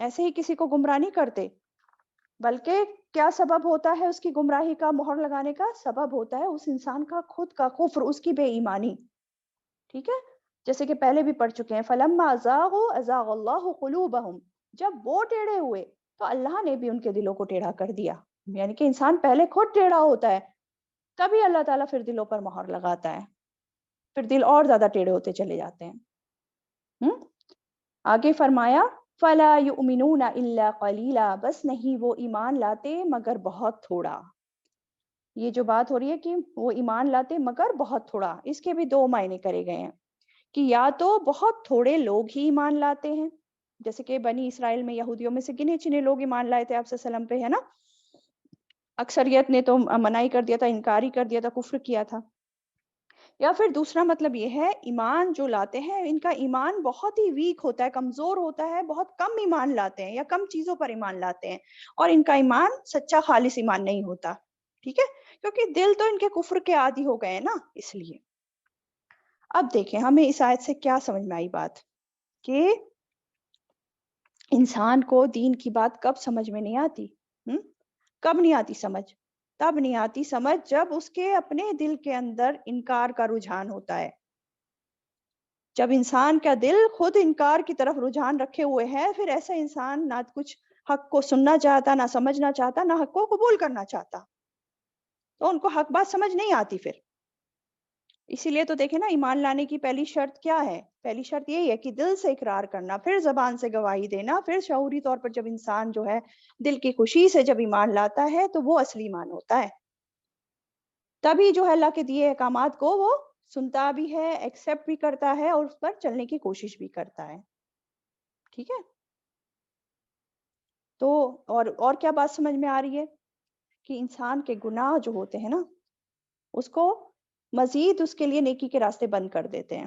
ایسے ہی کسی کو گمراہ نہیں کرتے، بلکہ کیا سبب ہوتا ہے اس کی گمراہی کا، مہر لگانے کا سبب ہوتا ہے اس انسان کا خود کا کفر، اس کی بے ایمانی. ٹھیک ہے، جیسے کہ پہلے بھی پڑھ چکے ہیں، فَلَمَّا زَاغُوا أَزَاغَ اللَّهُ قُلُوبَهُمْ، جب وہ ٹیڑھے ہوئے تو اللہ نے بھی ان کے دلوں کو ٹیڑھا کر دیا. یعنی کہ انسان پہلے خود ٹیڑھا ہوتا ہے، تبھی اللہ تعالیٰ پھر دلوں پر مہر لگاتا ہے، پھر دل اور زیادہ ٹیڑھے ہوتے چلے جاتے ہیں. آگے فرمایا فَلَا يُؤْمِنُونَ إِلَّا قَلِيلًا، بس نہیں وہ ایمان لاتے مگر بہت تھوڑا. یہ جو بات ہو رہی ہے کہ وہ ایمان لاتے مگر بہت تھوڑا، اس کے بھی دو معنی کرے گئے ہیں کہ یا تو بہت تھوڑے لوگ ہی ایمان لاتے ہیں، جیسے کہ بنی اسرائیل میں یہودیوں میں سے گنے چنے لوگ ایمان لائے تھے آپ صلی اللہ علیہ وسلم پہ، ہے نا. اکثریت نے تو منائی کر دیا تھا، انکار ہی کر دیا تھا، کفر کیا تھا. یا پھر دوسرا مطلب یہ ہے ایمان جو لاتے ہیں ان کا ایمان بہت ہی ویک ہوتا ہے، کمزور ہوتا ہے، بہت کم ایمان لاتے ہیں یا کم چیزوں پر ایمان لاتے ہیں، اور ان کا ایمان سچا خالص ایمان نہیں ہوتا. ٹھیک ہے، کیونکہ دل تو ان کے کفر کے عادی ہو گئے نا، اس لیے. اب دیکھیں ہمیں اس آیت سے کیا سمجھ میں آئی بات، کہ انسان کو دین کی بات کب سمجھ میں نہیں آتی. کب نہیں آتی سمجھ؟ تب نہیں آتی سمجھ جب اس کے اپنے دل کے اندر انکار کا رجحان ہوتا ہے. جب انسان کا دل خود انکار کی طرف رجحان رکھے ہوئے ہے، پھر ایسا انسان نہ کچھ حق کو سننا چاہتا، نہ سمجھنا چاہتا، نہ حق کو قبول کرنا چاہتا، تو ان کو حق بات سمجھ نہیں آتی پھر. اسی لیے تو دیکھیں نا، ایمان لانے کی پہلی شرط کیا ہے؟ پہلی شرط یہی ہے کہ دل سے اقرار کرنا، پھر زبان سے گواہی دینا، پھر شعوری طور پر جب انسان جو ہے دل کی خوشی سے جب ایمان لاتا ہے تو وہ اصلی ایمان ہوتا ہے. تبھی جو ہے اللہ کے دیے احکامات کو وہ سنتا بھی ہے، ایکسیپٹ بھی کرتا ہے، اور اس پر چلنے کی کوشش بھی کرتا ہے. ٹھیک ہے، تو اور کیا بات سمجھ میں آ رہی ہے کہ انسان کے گناہ جو ہوتے ہیں نا، اس کو مزید اس کے لیے نیکی کے راستے بند کر دیتے ہیں.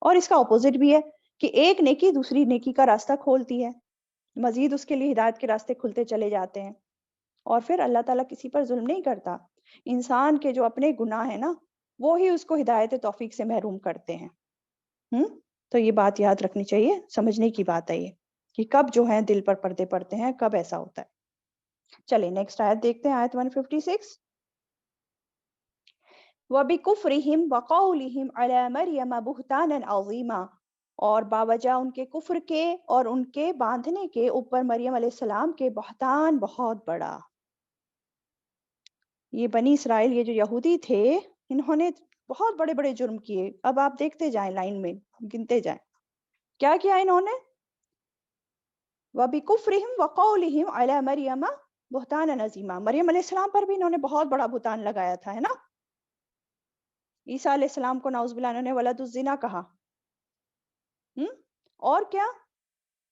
اور اس کا اپوزٹ بھی ہے کہ ایک نیکی دوسری نیکی کا راستہ کھولتی ہے، مزید اس کے لیے ہدایت کے راستے کھلتے چلے جاتے ہیں. اور پھر اللہ تعالیٰ کسی پر ظلم نہیں کرتا، انسان کے جو اپنے گناہ ہیں نا وہی اس کو ہدایت توفیق سے محروم کرتے ہیں. تو یہ بات یاد رکھنی چاہیے، سمجھنے کی بات ہے یہ کہ کب جو ہے دل پر پردے پڑتے ہیں، کب ایسا ہوتا ہے. چلے نیکسٹ آیت دیکھتے ہیں، آیت 156. وَبِكُفْرِهِمْ وَقَوْلِهِمْ عَلَى مَرْيَمَ بُهْتَانًا عَظِيمًا، اور باوجہ ان کے کفر کے اور ان کے باندھنے کے اوپر مریم علیہ السلام کے بہتان بہت بڑا. یہ بنی اسرائیل، یہ جو یہودی تھے، انہوں نے بہت بڑے بڑے جرم کیے. اب آپ دیکھتے جائیں، لائن میں گنتے جائیں کیا کیا انہوں نے. وَبِكُفْرِهِمْ وَقَوْلِهِمْ عَلَى مَرْيَمَ بُهْتَانًا عَظِيمًا، مریم علیہ السلام پر بھی انہوں نے بہت بڑا بہتان لگایا تھا، ہے نا. عیسیٰ علیہ السلام کو نعوذ باللہ انہوں نے ولد الزنا کہا. اور کیا،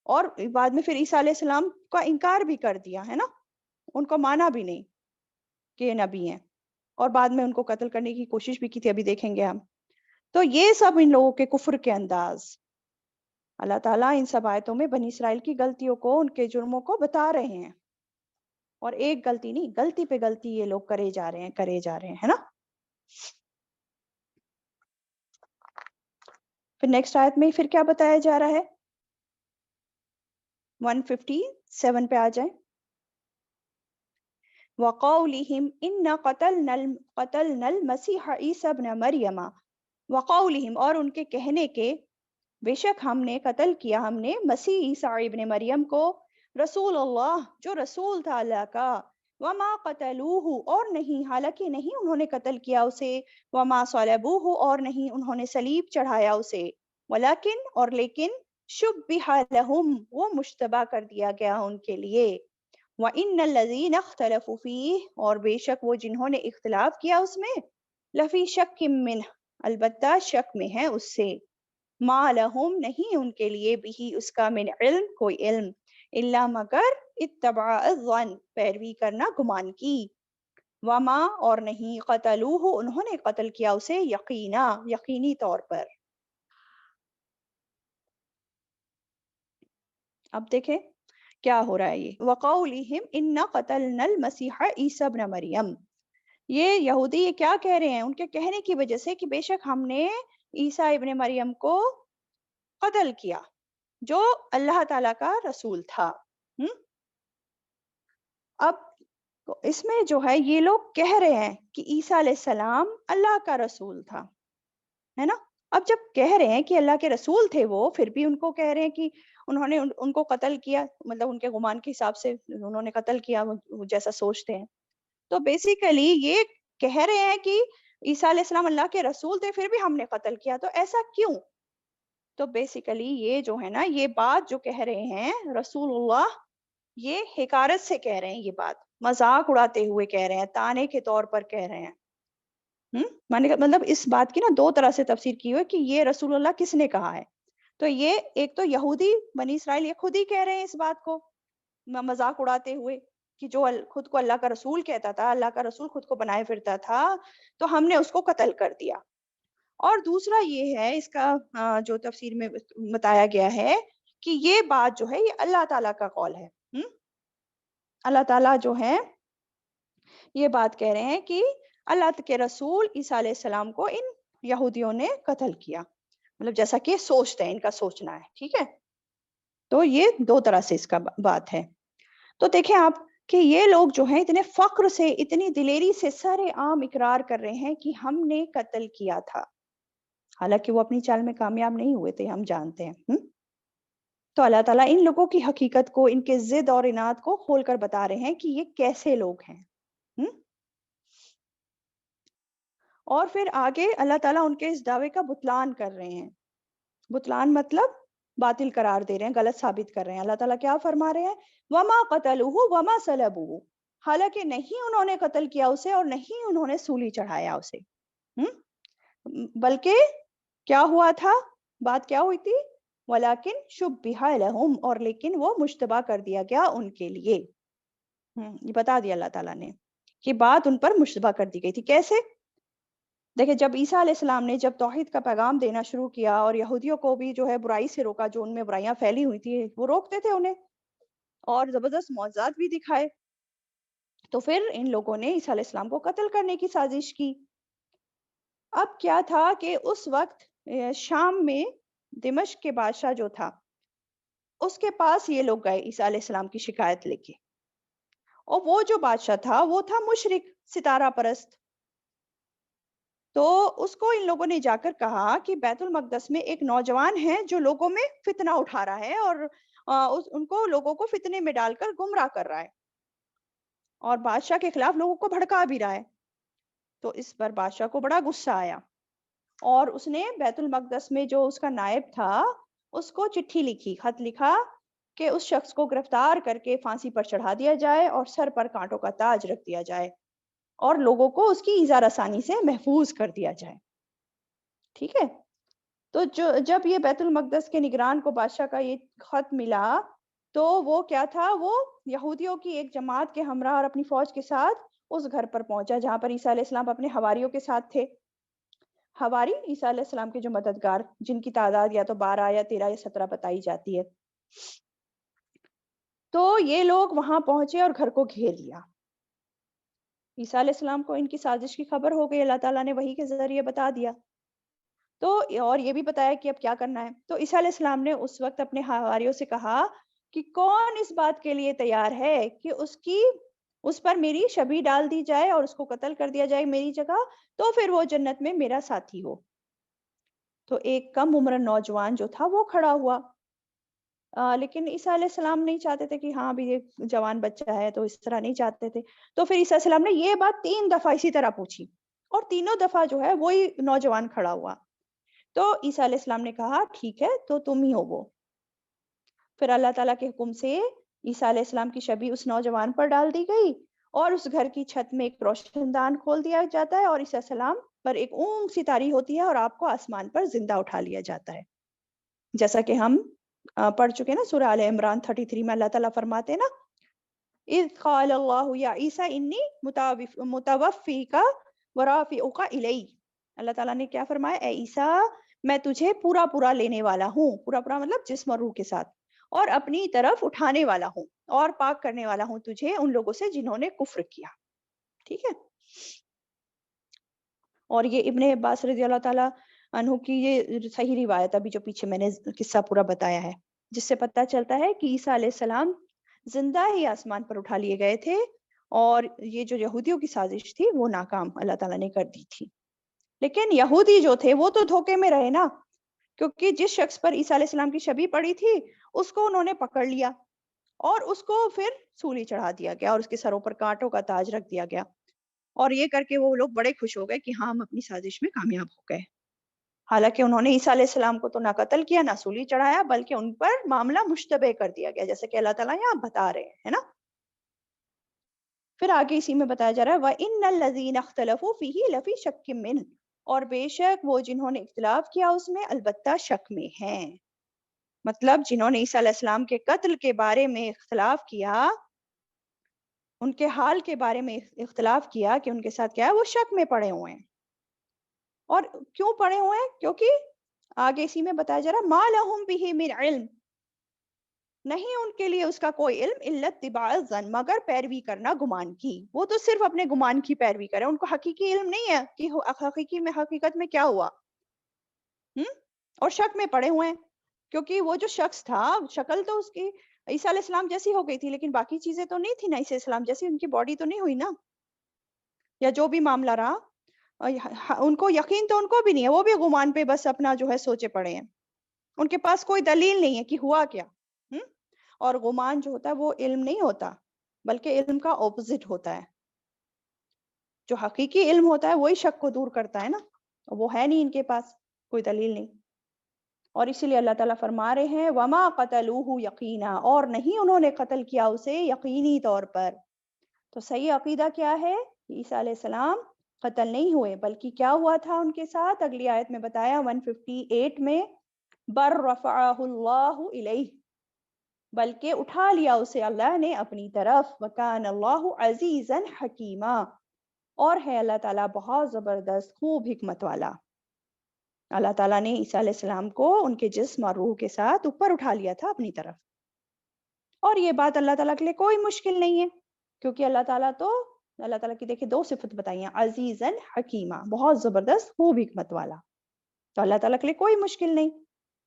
اور بعد میں پھر عیسیٰ علیہ السلام کا انکار بھی کر دیا، ہے نا، ان کو مانا بھی نہیں کہ یہ نبی ہیں، اور بعد میں ان کو قتل کرنے کی کوشش بھی کی تھی، ابھی دیکھیں گے ہم. تو یہ سب ان لوگوں کے کفر کے انداز. اللہ تعالیٰ ان سب آیتوں میں بنی اسرائیل کی غلطیوں کو، ان کے جرموں کو بتا رہے ہیں، اور ایک غلطی نہیں، غلطی پہ غلطی یہ لوگ کرے جا رہے ہیں، ہے نا. پھر نیکسٹ آیت میں پھر کیا بتایا جا رہا ہے، 157 پہ آ جائیں. وَقَوْلِهِمْ إِنَّا قَتَلْنَا الْمَسِيحَ عِيسَى ابْنَ مَرْيَمَ، وَقَوْلِهِمْ، اور ان کے کہنے کے، بے شک ہم نے قتل کیا، ہم نے مسیح عیسیٰ ابن مریم کو، رسول اللہ، جو رسول تھا اللہ کا، وَمَا قَتَلُوهُ، اور نہیں، حالانکہ نہیں انہوں نے قتل کیا اسے، وَمَا صَلَبُوهُ، اور نہیں انہوں نے صلیب چڑھایا اسے، وَلَكِنْ، اور لیکن، شُبِّهَ لَهُمْ، وہ مشتبہ کر دیا گیا ان کے لیے، وَإِنَّ الَّذِينَ اخْتَلَفُوا فِيهِ، اور بے شک وہ جنہوں نے اختلاف کیا اس میں، لَفِي شَكٍّ مِّنْهُ، البتہ شک میں ہے اس سے، مَا لَهُمْ، نہیں ان کے لیے، بِهِ اس کا، من علم، کوئی علم، إِلَّا مگر، اتَّبَعَ الظَّنَّ، پیروی کرنا گمان کی، وَمَا، اور نہیں، قَتَلُوهُ، انہوں نے قتل کیا اسے، یقینا، یقینی طور پر. اب دیکھیں کیا ہو رہا ہے یہ، وَقَوْلِهِمْ إِنَّا قَتَلْنَا الْمَسِيحَ عِيسَى ابْنَ مَرْيَمَ، یہ یہودی یہ کیا کہہ رہے ہیں ان کے کہنے کی وجہ سے کہ بے شک ہم نے عیسیٰ ابن مریم کو قتل کیا جو اللہ تعالیٰ کا رسول تھا. ہم؟ اب اس میں جو ہے یہ لوگ کہہ رہے ہیں کہ عیسیٰ علیہ السلام اللہ کا رسول تھا، ہے نا؟ اب جب کہہ رہے ہیں کہ اللہ کے رسول تھے وہ، پھر بھی ان کو کہہ رہے ہیں کہ انہوں نے ان کو قتل کیا، مطلب ان کے گمان کے حساب سے انہوں نے قتل کیا، وہ جیسا سوچتے ہیں. تو بیسیکلی یہ کہہ رہے ہیں کہ عیسیٰ علیہ السلام اللہ کے رسول تھے، پھر بھی ہم نے قتل کیا، تو ایسا کیوں؟ تو بیسیکلی یہ جو ہے نا، یہ بات جو کہہ رہے ہیں رسول اللہ، یہ حقارت سے کہہ رہے ہیں، یہ بات مذاق اڑاتے ہوئے کہہ رہے ہیں، تانے کے طور پر کہہ رہے ہیں. مطلب اس بات کی نا دو طرح سے تفسیر کی ہوئی کہ یہ رسول اللہ کس نے کہا ہے. تو یہ ایک تو یہودی بنی اسرائیل یہ خود ہی کہہ رہے ہیں اس بات کو مذاق اڑاتے ہوئے کہ جو خود کو اللہ کا رسول کہتا تھا، اللہ کا رسول خود کو بنائے پھرتا تھا، تو ہم نے اس کو قتل کر دیا. اور دوسرا یہ ہے اس کا جو تفسیر میں بتایا گیا ہے کہ یہ بات جو ہے یہ اللہ تعالیٰ کا قول ہے. اللہ تعالیٰ جو ہے یہ بات کہہ رہے ہیں کہ اللہ کے رسول عیسیٰ علیہ السلام کو ان یہودیوں نے قتل کیا، مطلب جیسا کہ سوچتے ہیں، ان کا سوچنا ہے. ٹھیک ہے، تو یہ دو طرح سے اس کا بات ہے. تو دیکھیں آپ کہ یہ لوگ جو ہیں اتنے فخر سے، اتنی دلیری سے سارے عام اقرار کر رہے ہیں کہ ہم نے قتل کیا تھا، حالانکہ وہ اپنی چال میں کامیاب نہیں ہوئے تھے، ہم جانتے ہیں. تو اللہ تعالیٰ ان لوگوں کی حقیقت کو، ان کے ضد اور اناد کو کھول کر بتا رہے ہیں کہ یہ کیسے لوگ ہیں. اور پھر آگے اللہ تعالیٰ ان کے اس دعوے کا بطلان کر رہے ہیں. بطلان مطلب باطل قرار دے رہے ہیں، غلط ثابت کر رہے ہیں. اللہ تعالیٰ کیا فرما رہے ہیں؟ وَمَا قَتَلُوهُ وَمَا صَلَبُوهُ، حالانکہ نہیں انہوں نے قتل کیا اسے اور نہیں انہوں نے سولی چڑھایا اسے. بلکہ کیا ہوا تھا؟ بات کیا ہوئی تھی؟ وَلَكِنْ شُبِّهَ لَهُمْ، اور لیکن وہ مشتبہ کر دیا گیا ان کے لیے. یہ بتا دیا اللہ تعالیٰ نے کہ بات ان پر مشتبہ کر دی گئی تھی. کیسے؟ دیکھیں جب عیسیٰ علیہ السلام نے جب توحید کا پیغام دینا شروع کیا اور یہودیوں کو بھی جو ہے برائی سے روکا، جو ان میں برائیاں پھیلی ہوئی تھی وہ روکتے تھے انہیں، اور زبردست معجزات بھی دکھائے، تو پھر ان لوگوں نے عیسیٰ علیہ السلام کو قتل کرنے کی سازش کی. اب کیا تھا کہ اس وقت شام میں دمشق کے بادشاہ جو تھا اس کے پاس یہ لوگ گئے عیسیٰ علیہ السلام کی شکایت لے کے، اور وہ جو بادشاہ تھا وہ تھا مشرک، ستارہ پرست. تو اس کو ان لوگوں نے جا کر کہا کہ بیت المقدس میں ایک نوجوان ہے جو لوگوں میں فتنہ اٹھا رہا ہے اور ان کو لوگوں کو فتنے میں ڈال کر گمراہ کر رہا ہے اور بادشاہ کے خلاف لوگوں کو بھڑکا بھی رہا ہے. تو اس پر بادشاہ کو بڑا غصہ آیا اور اس نے بیت المقدس میں جو اس کا نائب تھا اس کو چٹھی لکھی، خط لکھا کہ اس شخص کو گرفتار کر کے پھانسی پر چڑھا دیا جائے اور سر پر کانٹوں کا تاج رکھ دیا جائے اور لوگوں کو اس کی ایذا رسانی سے محفوظ کر دیا جائے. ٹھیک ہے، تو جب یہ بیت المقدس کے نگران کو بادشاہ کا یہ خط ملا تو وہ کیا تھا، وہ یہودیوں کی ایک جماعت کے ہمراہ اور اپنی فوج کے ساتھ اس گھر پر پہنچا جہاں پر عیسیٰ علیہ السلام اپنے حواریوں کے ساتھ تھے. حواری عیسیٰ علیہ السلام کے جو مددگار، جن کی تعداد یا تو 12 یا 13 یا 17 بتائی جاتی ہے. تو یہ لوگ وہاں پہنچے اور گھر کو گھیر لیا. عیسیٰ علیہ السلام کو ان کی سازش کی خبر ہو گئی، اللہ تعالیٰ نے وحی کے ذریعے بتا دیا. تو اور یہ بھی بتایا کہ اب کیا کرنا ہے. تو عیسیٰ علیہ السلام نے اس وقت اپنے حواریوں سے کہا کہ کون اس بات کے لیے تیار ہے کہ اس پر میری شبیہ ڈال دی جائے اور اس کو قتل کر دیا جائے میری جگہ، تو پھر وہ جنت میں میرا ساتھی ہو. تو ایک کم عمر نوجوان جو تھا وہ کھڑا ہوا، لیکن عیسیٰ علیہ السلام نہیں چاہتے تھے کہ ہاں بھی یہ جوان بچہ ہے، تو اس طرح نہیں چاہتے تھے. تو پھر عیسیٰ علیہ السلام نے یہ بات 3 دفعہ اسی طرح پوچھی اور تینوں دفعہ جو ہے وہی نوجوان کھڑا ہوا. تو عیسیٰ علیہ السلام نے کہا ٹھیک ہے تو تم ہی ہو وہ. پھر اللہ تعالیٰ کے حکم سے عیسیٰ علیہ السلام کی شبیہ اس نوجوان پر ڈال دی گئی اور اس گھر کی چھت میں ایک روشن دان کھول دیا جاتا ہے اور عیسیٰ علیہ السلام پر ایک اونگ سی تاری ہوتی ہے اور آپ کو آسمان پر زندہ اٹھا لیا جاتا ہے. جیسا کہ ہم پڑھ چکے نا سورہ آل عمران 33 میں اللہ تعالیٰ فرماتے ہیں نا، اذ قال اللہ یا عیسیٰ انی متوفیک ورافعک الی. اللہ تعالیٰ نے کیا فرمایا؟ اے عیسیٰ میں تجھے پورا لینے والا ہوں، پورا مطلب جسم اور روح کے ساتھ، اور اپنی طرف اٹھانے والا ہوں اور پاک کرنے والا ہوں تجھے ان لوگوں سے جنہوں نے کفر کیا. ٹھیک ہے، اور یہ ابن عباس رضی اللہ تعالیٰ عنہ کی یہ صحیح روایت ابھی جو پیچھے میں نے قصہ پورا بتایا ہے، جس سے پتہ چلتا ہے کہ عیسیٰ علیہ السلام زندہ ہی آسمان پر اٹھا لیے گئے تھے، اور یہ جو یہودیوں کی سازش تھی وہ ناکام اللہ تعالیٰ نے کر دی تھی۔ لیکن یہودی جو تھے وہ تو دھوکے میں رہے نا، کیونکہ جس شخص پر عیسیٰ علیہ السلام کی شبیہ پڑی تھی اس کو انہوں نے پکڑ لیا اور اس کو پھر سولی چڑھا دیا گیا اور اس کے سروں پر کانٹوں کا تاج رکھ دیا گیا، اور یہ کر کے وہ لوگ بڑے خوش ہو گئے کہ ہاں ہم اپنی سازش میں کامیاب ہو گئے۔ حالانکہ انہوں نے عیسیٰ علیہ السلام کو تو نہ قتل کیا نہ سولی چڑھایا، بلکہ ان پر معاملہ مشتبہ کر دیا گیا، جیسے کہ اللہ تعالیٰ یہاں بتا رہے ہیں نا۔ پھر آگے اسی میں بتایا جا رہا ہے وَإِنَّ الَّذِينَ اخْتَلَفُوا فِيهِ لَفِي شَكٍّ مِّنْهُ، اور بے شک وہ جنہوں نے اختلاف کیا اس میں البتہ شک میں ہیں۔ مطلب جنہوں نے عیسیٰ علیہ السلام کے قتل کے بارے میں اختلاف کیا، ان کے حال کے بارے میں اختلاف کیا کہ ان کے ساتھ کیا ہے، وہ شک میں پڑے ہوئے ہیں۔ اور کیوں پڑے ہوئے ہیں؟ کیونکہ آگے اسی میں بتایا جا رہا ہے مَا لَهُم بِهِ مِنْ عِلْم، نہیں ان کے لیے اس کا کوئی علم الا اتباع الظن، مگر پیروی کرنا گمان کی۔ وہ تو صرف اپنے گمان کی پیروی کرے، ان کو حقیقی علم نہیں ہے کہ حقیقت میں کیا ہوا، اور شک میں پڑے ہوئے ہیں۔ کیونکہ وہ جو شخص تھا شکل تو اس کی عیسیٰ علیہ السلام جیسی ہو گئی تھی، لیکن باقی چیزیں تو نہیں تھی نا عیسیٰ علیہ السلام جیسی، ان کی باڈی تو نہیں ہوئی نا، یا جو بھی معاملہ رہا ان کو یقین تو ان کو بھی نہیں ہے، وہ بھی گمان پہ بس اپنا جو ہے سوچے پڑے ہیں، ان کے پاس کوئی دلیل نہیں ہے کہ ہوا کیا۔ اور گمان جو ہوتا ہے وہ علم نہیں ہوتا، بلکہ علم کا اپوزٹ ہوتا ہے۔ جو حقیقی علم ہوتا ہے وہی شک کو دور کرتا ہے نا، وہ ہے نہیں ان کے پاس، کوئی دلیل نہیں۔ اور اسی لیے اللہ تعالیٰ فرما رہے ہیں وَمَا قَتَلُوهُ یقینا، اور نہیں انہوں نے قتل کیا اسے یقینی طور پر۔ تو صحیح عقیدہ کیا ہے؟ عیسیٰ علیہ السلام قتل نہیں ہوئے، بلکہ کیا ہوا تھا ان کے ساتھ؟ اگلی آیت میں بتایا 158 میں بر رفعہ اللہ الیہ، بلکہ اٹھا لیا اسے اللہ نے اپنی طرف، وکان اللہ عزیزا حکیما، اور ہے اللہ تعالیٰ بہت زبردست خوب حکمت والا۔ اللہ تعالیٰ نے عیسیٰ علیہ السلام کو ان کے جسم اور روح کے ساتھ اوپر اٹھا لیا تھا اپنی طرف، اور یہ بات اللہ تعالیٰ کے لیے کوئی مشکل نہیں ہے، کیونکہ اللہ تعالیٰ کی دیکھیں دو صفت بتائی ہیں، عزیزا حکیما، بہت زبردست خوب حکمت والا۔ تو اللہ تعالیٰ کے لیے کوئی مشکل نہیں،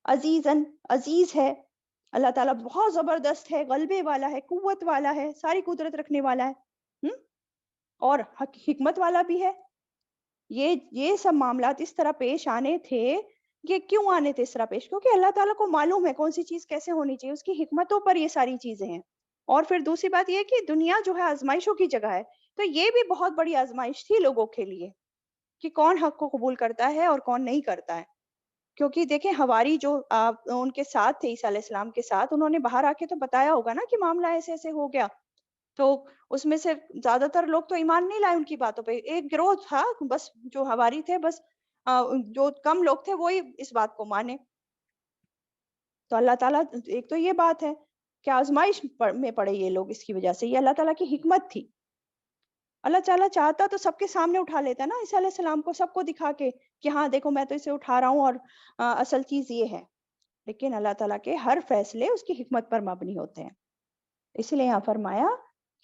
عزیز ہے اللہ تعالیٰ، بہت زبردست ہے، غلبے والا ہے، قوت والا ہے، ساری قدرت رکھنے والا ہے، اور حکمت والا بھی ہے۔ یہ سب معاملات اس طرح پیش آنے تھے، یہ کیوں آنے تھے اس طرح پیش؟ کیونکہ اللہ تعالیٰ کو معلوم ہے کون سی چیز کیسے ہونی چاہیے، اس کی حکمتوں پر یہ ساری چیزیں ہیں۔ اور پھر دوسری بات یہ کہ دنیا جو ہے آزمائشوں کی جگہ ہے، تو یہ بھی بہت بڑی آزمائش تھی لوگوں کے لیے کہ کون حق کو قبول کرتا ہے اور کون نہیں کرتا ہے۔ کیونکہ دیکھیں حواری جو ان کے ساتھ تھے عیسیٰ علیہ السلام کے ساتھ، انہوں نے باہر آ کے تو بتایا ہوگا نا کہ معاملہ ایسے ایسے ہو گیا، تو اس میں سے زیادہ تر لوگ تو ایمان نہیں لائے ان کی باتوں پہ، ایک گروہ تھا بس جو حواری تھے، بس جو کم لوگ تھے وہی اس بات کو مانے۔ تو اللہ تعالیٰ ایک تو یہ بات ہے کہ آزمائش میں پڑے یہ لوگ، اس کی وجہ سے یہ اللہ تعالیٰ کی حکمت تھی۔ اللہ تعالیٰ چاہتا تو سب کے سامنے اٹھا لیتا نا عیسیٰ علیہ السلام کو، سب کو دکھا کے کہ ہاں دیکھو میں تو اسے اٹھا رہا ہوں، اور اصل چیز یہ ہے، لیکن اللہ تعالیٰ کے ہر فیصلے اس کی حکمت پر مبنی ہوتے ہیں۔ اس لیے یہاں فرمایا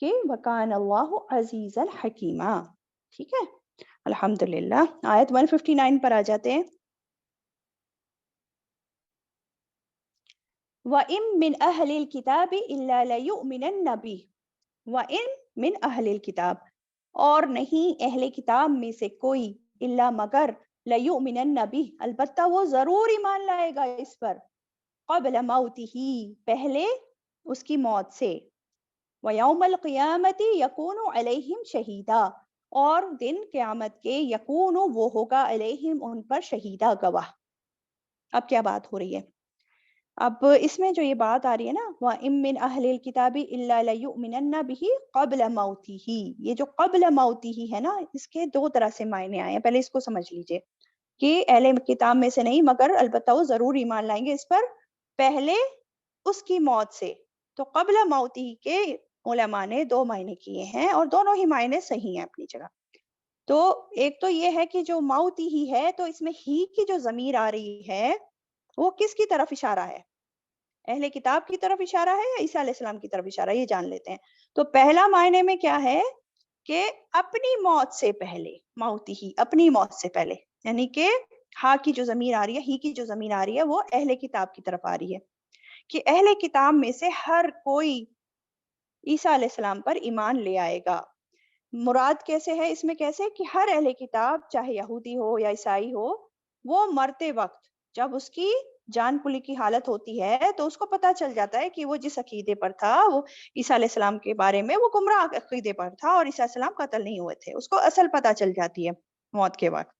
کہ وَكَانَ اللَّهُ عَزِيزًا حَكِيمًا۔ ٹھیک ہے، الحمدللہ۔ آیت 159 پر آ جاتے ہیں۔ وَإِن مِّنْ أَهْلِ الْكِتَابِ إِلَّا لَيُؤْمِنَنَّ بِهِ وَإِن مِّنْ أَهْلِ الْكِتَابِ، اور نہیں اہل کتاب میں سے کوئی، الا مگر، لَيُؤْمِنَنَّ بِهِ، البتہ وہ ضرور ایمان لائے گا اس پر، قبل موتہ، پہلے اس کی موت سے، وَيَوْمَ الْقِيَامَةِ يَكُونُ عَلَيْهِمْ شَهِيدًا، اور دن قیامت کے یکون وہ ہوگا علیہم ان پر شہیدہ گواہ۔ اب کیا بات ہو رہی ہے؟ اب اس میں جو یہ بات آ رہی ہے نا وَإِن مِّنْ أَهْلِ الْكِتَابِ إِلَّا لَيُؤْمِنَنَّ بِهِ قَبْلَ مَوْتِهِ، یہ جو قبل موتہ ہے نا، اس کے دو طرح سے معنی آئے ہیں، پہلے اس کو سمجھ لیجئے کہ اہل کتاب میں سے نہیں مگر البتہ وہ ضرور ایمان لائیں گے اس پر پہلے اس کی موت سے۔ تو قبل موتہ کے علماء نے دو معنی کیے ہیں، اور دونوں ہی معنی صحیح ہیں اپنی جگہ۔ تو ایک تو یہ ہے کہ جو موت ہی ہے، تو اس میں ہی کی جو ضمیر آ رہی ہے وہ کس کی طرف اشارہ ہے؟ اہل کتاب کی طرف اشارہ ہے یا عیسیٰ علیہ السلام کی طرف اشارہ ہے؟ یہ جان لیتے ہیں۔ تو پہلا معنی میں کیا ہے کہ اپنی موت سے پہلے، موت ہی اپنی موت سے پہلے، یعنی کہ ہا کی جو ضمیر آ رہی ہے، ہی کی جو ضمیر آ رہی ہے، وہ اہل کتاب کی طرف آ رہی ہے کہ اہل کتاب میں سے ہر کوئی عیسیٰ علیہ السلام پر ایمان لے آئے گا۔ مراد کیسے ہے اس میں، کیسے کہ ہر اہل کتاب چاہے یہودی ہو یا عیسائی ہو، وہ مرتے وقت جب اس کی جان کلی کی حالت ہوتی ہے تو اس کو پتا چل جاتا ہے کہ وہ جس عقیدے پر تھا، وہ عیسیٰ علیہ السلام کے بارے میں وہ گمراہ عقیدے پر تھا اور عیسیٰ علیہ السلام قتل نہیں ہوئے تھے، اس کو اصل پتا چل جاتی ہے موت کے وقت۔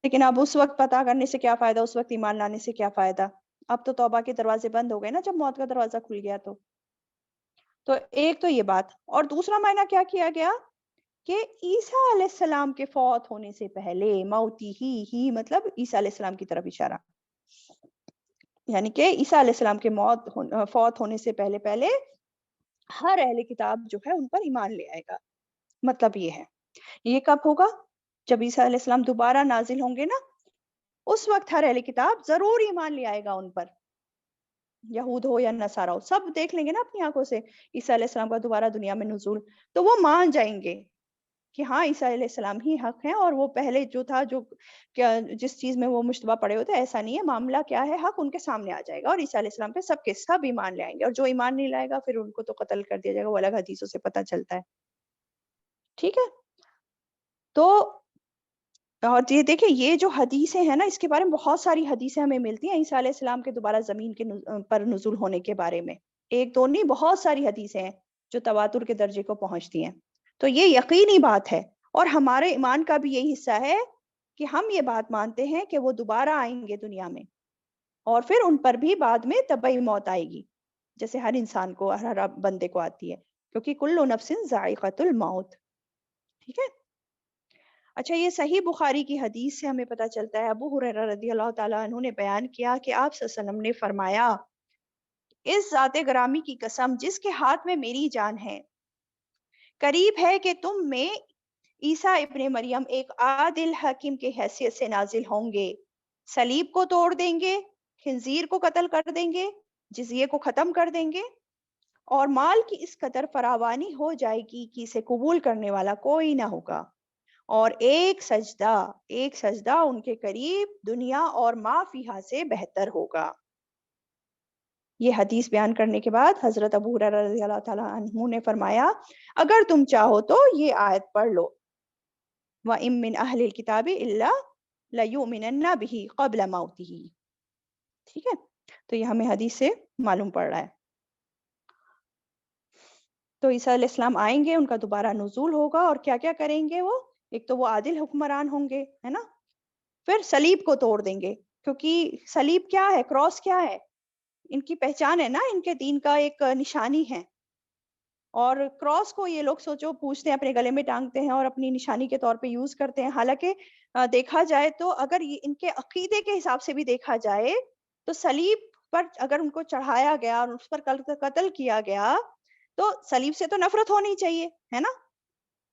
لیکن اب اس وقت پتا کرنے سے کیا فائدہ، اس وقت ایمان لانے سے کیا فائدہ؟ اب تو توبہ کے دروازے بند ہو گئے نا جب موت کا دروازہ کھل گیا تو ایک تو یہ بات، اور دوسرا معنی کیا کیا گیا کہ عیسیٰ علیہ السلام کے فوت ہونے سے پہلے، موتی ہی مطلب عیسیٰ علیہ السلام کی طرف اشارہ، یعنی کہ عیسیٰ علیہ السلام کے فوت ہونے سے پہلے ہر اہل کتاب جو ہے ان پر ایمان لے آئے گا۔ مطلب یہ ہے، یہ کب ہوگا؟ جب عیسیٰ علیہ السلام دوبارہ نازل ہوں گے نا، اس وقت ہر اہل کتاب ضرور ایمان لے آئے گا ان پر، یہود ہو یا نصارہ ہو، سب دیکھ لیں گے نا اپنی آنکھوں سے عیسیٰ علیہ السلام کا دوبارہ دنیا میں نزول، تو وہ مان جائیں گے کہ ہاں عیسیٰ علیہ السلام ہی حق ہیں، اور وہ پہلے جو تھا، جو جس چیز میں وہ مشتبہ پڑے ہوتے ایسا نہیں ہے، معاملہ کیا ہے، حق ان کے سامنے آ جائے گا، اور عیسیٰ علیہ السلام پہ سب کے سب ایمان لے آئیں گے، اور جو ایمان نہیں لائے گا پھر ان کو تو قتل کر دیا جائے گا، وہ الگ حدیثوں سے پتہ چلتا ہے۔ ٹھیک ہے، تو اور یہ دیکھیں، یہ جو حدیثیں ہیں نا، اس کے بارے میں بہت ساری حدیثیں ہمیں ملتی ہیں عیسیٰ علیہ السلام کے دوبارہ زمین کے پر نزول ہونے کے بارے میں، ایک دو نہیں، بہت ساری حدیثیں ہیں جو تواتر کے درجے کو پہنچتی ہیں۔ تو یہ یقینی بات ہے، اور ہمارے ایمان کا بھی یہی حصہ ہے کہ ہم یہ بات مانتے ہیں کہ وہ دوبارہ آئیں گے دنیا میں، اور پھر ان پر بھی بعد میں طبعی موت آئے گی، جیسے ہر انسان کو، ہر بندے کو آتی ہے، کیونکہ کل نفس ذائقۃ الموت۔ ٹھیک ہے، اچھا، یہ صحیح بخاری کی حدیث سے ہمیں پتہ چلتا ہے، ابو ہریرہ رضی اللہ تعالیٰ عنہ نے بیان کیا کہ آپ صلی اللہ علیہ وسلم نے فرمایا، اس ذات گرامی کی قسم جس کے ہاتھ میں میری جان ہے، قریب ہے کہ تم میں عیسیٰ ابن مریم ایک عادل حاکم کے حیثیت سے نازل ہوں گے، صلیب کو توڑ دیں گے، خنزیر کو قتل کر دیں گے، جزیے کو ختم کر دیں گے، اور مال کی اس قدر فراوانی ہو جائے گی کہ اسے قبول کرنے والا کوئی نہ ہوگا، اور ایک سجدہ ان کے قریب دنیا اور ما فیہا سے بہتر ہوگا۔ یہ حدیث بیان کرنے کے بعد حضرت ابو ہریرہ رضی اللہ تعالیٰ عنہ نے فرمایا، اگر تم چاہو تو یہ آیت پڑھ لو، وَإِن مِّنْ أَهْلِ الْكِتَابِ إِلَّا لَيُؤْمِنَنَّ بِهِ قَبْلَ مَوْتِهِ۔ ٹھیک ہے، تو یہ ہمیں حدیث سے معلوم پڑ رہا ہے۔ تو عیسیٰ علیہ السلام آئیں گے، ان کا دوبارہ نزول ہوگا، اور کیا کیا کریں گے وہ؟ ایک تو وہ عادل حکمران ہوں گے، ہے نا، پھر صلیب کو توڑ دیں گے، کیونکہ صلیب کیا ہے، کراس کیا ہے، ان کی پہچان ہے نا، ان کے دین کا ایک نشانی ہے، اور کراس کو یہ لوگ سوچو پوچھتے ہیں، اپنے گلے میں ٹانگتے ہیں اور اپنی نشانی کے طور پہ یوز کرتے ہیں، حالانکہ دیکھا جائے تو اگر ان کے عقیدے کے حساب سے بھی دیکھا جائے تو صلیب پر اگر ان کو چڑھایا گیا اور اس پر قتل کیا گیا تو صلیب سے تو نفرت ہونی چاہیے، ہے نا،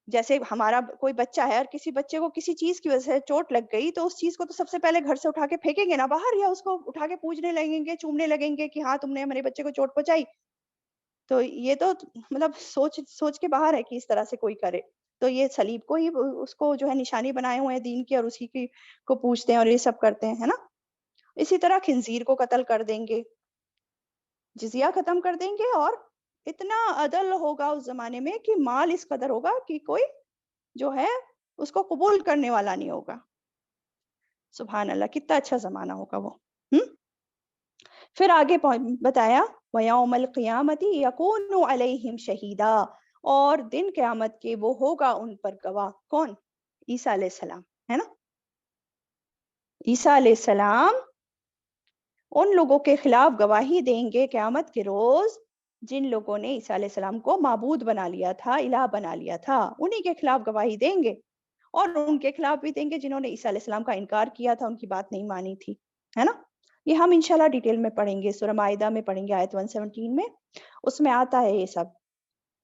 جیسے ہمارا کوئی بچہ ہے اور کسی بچے کو کسی چیز کی وجہ سے چوٹ لگ گئی تو اس چیز کو تو سب سے پہلے گھر سے اٹھا کے پھینکیں گے نا باہر، یا اس کو اٹھا کے پوجنے لگیں گے، چومنے لگیں گے کہ ہاں تم نے ہمارے بچے کو چوٹ پہنچائی۔ تو یہ تو مطلب سوچ کے باہر ہے کہ اس طرح سے کوئی کرے، تو یہ صلیب کو ہی اس کو جو ہے نشانی بنائے ہوئے ہیں دین کی، اور اسی کی کو پوچھتے ہیں اور یہ سب کرتے ہیں، ہے نا۔ اسی طرح خنزیر کو قتل کر دیں گے، جزیہ ختم کر دیں گے، اور اتنا عدل ہوگا اس زمانے میں کہ مال اس قدر ہوگا کہ کوئی جو ہے اس کو قبول کرنے والا نہیں ہوگا۔ سبحان اللہ، کتنا اچھا زمانہ ہوگا وہ۔ پھر آگے بتایا، وَيَوْمَ الْقِيَامَةِ يَكُونُ عَلَيْهِمْ شَهِيدًا، اور دن قیامت کے وہ ہوگا ان پر گواہ، کون؟ عیسیٰ علیہ السلام، ہے نا۔ عیسیٰ علیہ السلام ان لوگوں کے خلاف گواہی دیں گے قیامت کے روز جن لوگوں نے عیسیٰ علیہ السلام کو معبود بنا لیا تھا، الہ بنا لیا تھا، انہی کے خلاف گواہی دیں گے، اور ان کے خلاف بھی دیں گے جنہوں نے عیسیٰ علیہ السلام کا انکار کیا تھا، ان کی بات نہیں مانی تھی، ہے نا۔ یہ ہم انشاءاللہ ڈیٹیل میں پڑھیں گے، سورہ مائدہ میں پڑھیں گے، آیت 117 میں، اس میں آتا ہے یہ سب۔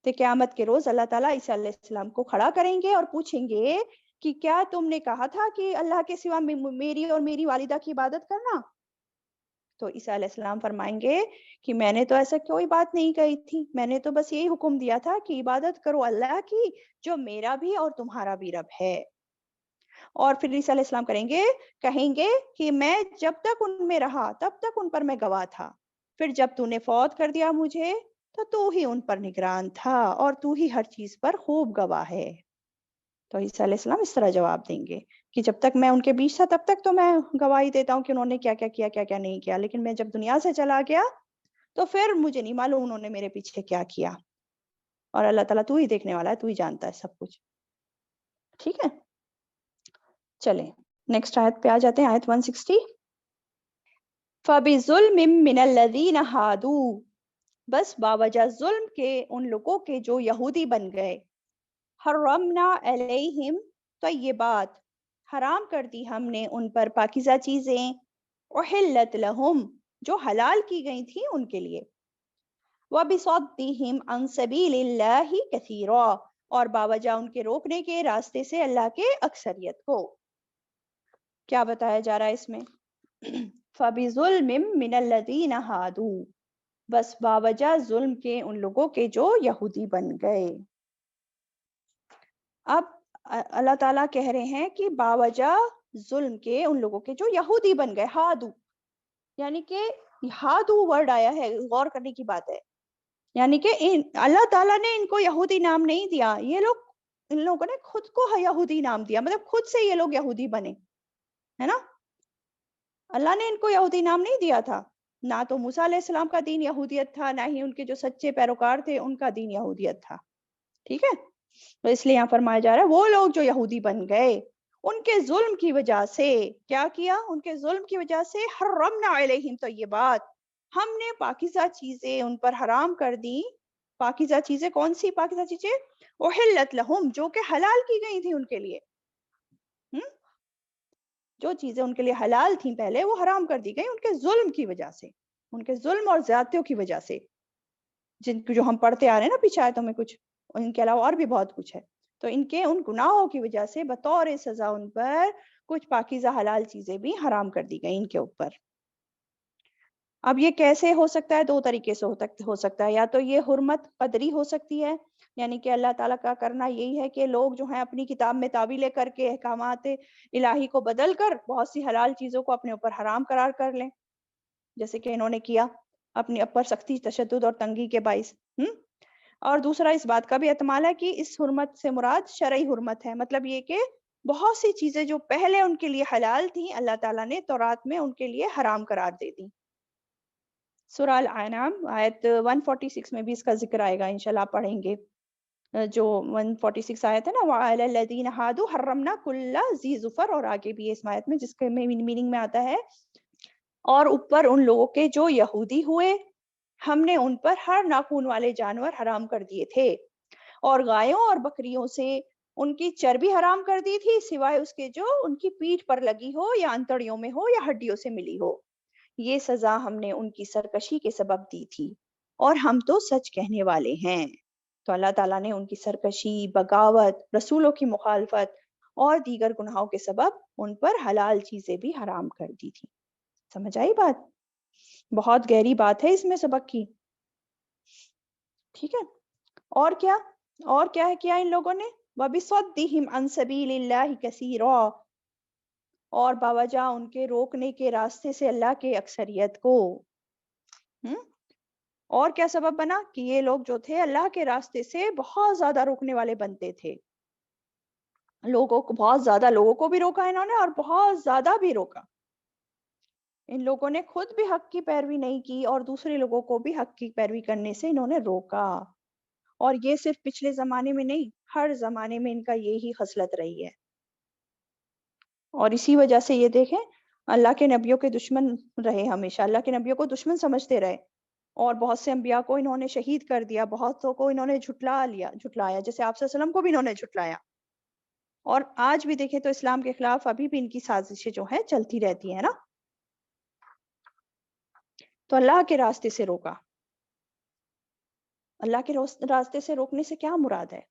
تو قیامت کے روز اللہ تعالیٰ عیسیٰ علیہ السلام کو کھڑا کریں گے اور پوچھیں گے کہ کیا تم نے کہا تھا کہ اللہ کے سوا میری اور میری والدہ کی عبادت کرنا؟ تو عیسیٰ علیہ السلام فرمائیں گے کہ میں نے تو ایسا کوئی بات نہیں کہی تھی، میں نے تو بس یہی حکم دیا تھا کہ عبادت کرو اللہ کی، جو میرا بھی اور تمہارا بھی رب ہے۔ اور پھر عیسیٰ علیہ السلام کہیں گے کہ میں جب تک ان میں رہا تب تک ان پر میں گواہ تھا، پھر جب تو نے فوت کر دیا مجھے تو ہی ان پر نگران تھا اور تو ہی ہر چیز پر خوب گواہ ہے. تو عیسیٰ علیہ السلام اس طرح جواب دیں گے کہ جب تک میں ان کے بیچ تھا تب تک تو میں گواہی دیتا ہوں کہ انہوں نے کیا کیا کیا کیا کیا نہیں کیا، لیکن میں جب دنیا سے چلا گیا تو پھر مجھے نہیں معلوم انہوں نے میرے پیچھے کیا کیا. اور اللہ تعالیٰ تو ہی دیکھنے والا ہے، تو ہی جانتا ہے سب کچھ. ٹھیک ہے، چلیں نیکسٹ آیت پہ آ جاتے ہیں، آیت 160. فَبِظُلْمٍ مِّنَ الَّذِينَ هَادُوا، بس باوجہ ظلم کے ان لوگوں کے جو یہودی بن گئے. حرمنا علیہم طیبات، حرام کر دی ہم نے ان پر پاکیزہ چیزیں. احلت لہم، جو حلال کی گئی تھیں ان کے لیے. وبصدہم عن سبیل اللہ کثیرا، اور باوجہ ان کے روکنے کے راستے سے اللہ کے اکثریت کو. کیا بتایا جا رہا ہے اس میں؟ فَبِظُلْمٍ مِّنَ الَّذِينَ هَادُوا، بس باوجہ ظلم کے ان لوگوں کے جو یہودی بن گئے. اب اللہ تعالیٰ کہہ رہے ہیں کہ باوجہ ظلم کے ان لوگوں کے جو یہودی بن گئے. ہادو یعنی کہ ہادو ورڈ آیا ہے، غور کرنے کی بات ہے. یعنی کہ اللہ تعالیٰ نے ان کو یہودی نام نہیں دیا، ان لوگوں نے خود کو یہودی نام دیا، مطلب خود سے یہ لوگ یہودی بنے، ہے نا. اللہ نے ان کو یہودی نام نہیں دیا تھا. نہ تو موسیٰ علیہ السلام کا دین یہودیت تھا، نہ ہی ان کے جو سچے پیروکار تھے ان کا دین یہودیت تھا. ٹھیک ہے، تو اس لیے یہاں فرمایا جا رہا ہے وہ لوگ جو یہودی بن گئے ان کے ظلم کی وجہ سے کیا کیا؟ ان کے ظلم کی وجہ سے حرمنا علیہم طیبات، ہم نے پاکیزہ چیزیں ان پر حرام کر دی. پاکیزہ چیزیں کون سی پاکیزہ چیزیں؟ احلت لہم، جو کہ حلال کی گئی تھی ان کے لیے. جو چیزیں ان کے لیے حلال تھیں پہلے وہ حرام کر دی گئی ان کے ظلم کی وجہ سے، ان کے ظلم اور زیادتیوں کی وجہ سے، جو ہم پڑھتے آ رہے ہیں نا پیچھے آیتوں میں کچھ، ان کے علاوہ اور بھی بہت کچھ ہے. تو ان کے ان گناہوں کی وجہ سے بطور سزا ان پر کچھ پاکیزہ حلال چیزیں بھی حرام کر دی گئی ان کے اوپر. اب یہ کیسے ہو سکتا ہے؟ دو طریقے سے ہو سکتا ہے. یا تو یہ حرمت قدری ہو سکتی ہے، یعنی کہ اللہ تعالیٰ کا کرنا یہی ہے کہ لوگ جو ہیں اپنی کتاب میں تعویلیں کر کے احکامات الہی کو بدل کر بہت سی حلال چیزوں کو اپنے اوپر حرام قرار کر لیں، جیسے کہ انہوں نے کیا اپنے اوپر سختی، تشدد اور تنگی کے باعث. اور دوسرا اس بات کا بھی احتمال ہے کہ اس حرمت سے مراد شرعی حرمت ہے، مطلب یہ کہ بہت سی چیزیں جو پہلے ان کے لیے حلال تھیں اللہ تعالیٰ نے تورات میں ان کے لیے حرام قرار دے دی. سورہ الانعام آیت 146 میں بھی اس کا ذکر آئے گا، انشاءاللہ آپ پڑھیں گے. جو 146 آیت ہے نا، وَعَلَى الَّذِينَ هَادُوا حَرَّمْنَا كُلَّ ذِي ظُفَرٍ، اور آگے بھی اس آیت میں جس کے میننگ میں آتا ہے اور اوپر ان لوگوں کے جو یہودی ہوئے ہم نے ان پر ہر ناخون والے جانور حرام کر دیے تھے، اور گایوں اور بکریوں سے ان کی چربی حرام کر دی تھی سوائے اس کے جو ان کی پیٹھ پر لگی ہو یا انتڑیوں میں ہو یا ہڈیوں سے ملی ہو. یہ سزا ہم نے ان کی سرکشی کے سبب دی تھی اور ہم تو سچ کہنے والے ہیں. تو اللہ تعالیٰ نے ان کی سرکشی، بغاوت، رسولوں کی مخالفت اور دیگر گناہوں کے سبب ان پر حلال چیزیں بھی حرام کر دی تھی. سمجھ آئی بات؟ بہت گہری بات ہے اس میں سبق کی. ٹھیک ہے، اور کیا ہے کیا ان لوگوں نے؟ وَبِصَدِّهِمْ عَنْ سَبِيلِ اللَّهِ كَثِيرًا، اور باوجہ ان کے روکنے کے راستے سے اللہ کے اکثریت کو. اور کیا سبب بنا کہ یہ لوگ جو تھے اللہ کے راستے سے بہت زیادہ روکنے والے بنتے تھے. بہت زیادہ لوگوں کو بھی روکا انہوں نے اور بہت زیادہ بھی روکا. ان لوگوں نے خود بھی حق کی پیروی نہیں کی اور دوسرے لوگوں کو بھی حق کی پیروی کرنے سے انہوں نے روکا. اور یہ صرف پچھلے زمانے میں نہیں، ہر زمانے میں ان کا یہی خصلت رہی ہے. اور اسی وجہ سے یہ دیکھیں اللہ کے نبیوں کے دشمن رہے، ہمیشہ اللہ کے نبیوں کو دشمن سمجھتے رہے، اور بہت سے انبیاء کو انہوں نے شہید کر دیا، بہتوں کو انہوں نے جھٹلایا، جیسے آپ صلی اللہ علیہ وسلم کو بھی انہوں نے جھٹلایا. اور آج بھی دیکھیں تو اسلام کے خلاف ابھی بھی ان کی سازشیں جو ہیں چلتی رہتی ہیں نا. تو اللہ کے راستے سے روکا. اللہ کے راستے سے روکنے سے کیا مراد ہے؟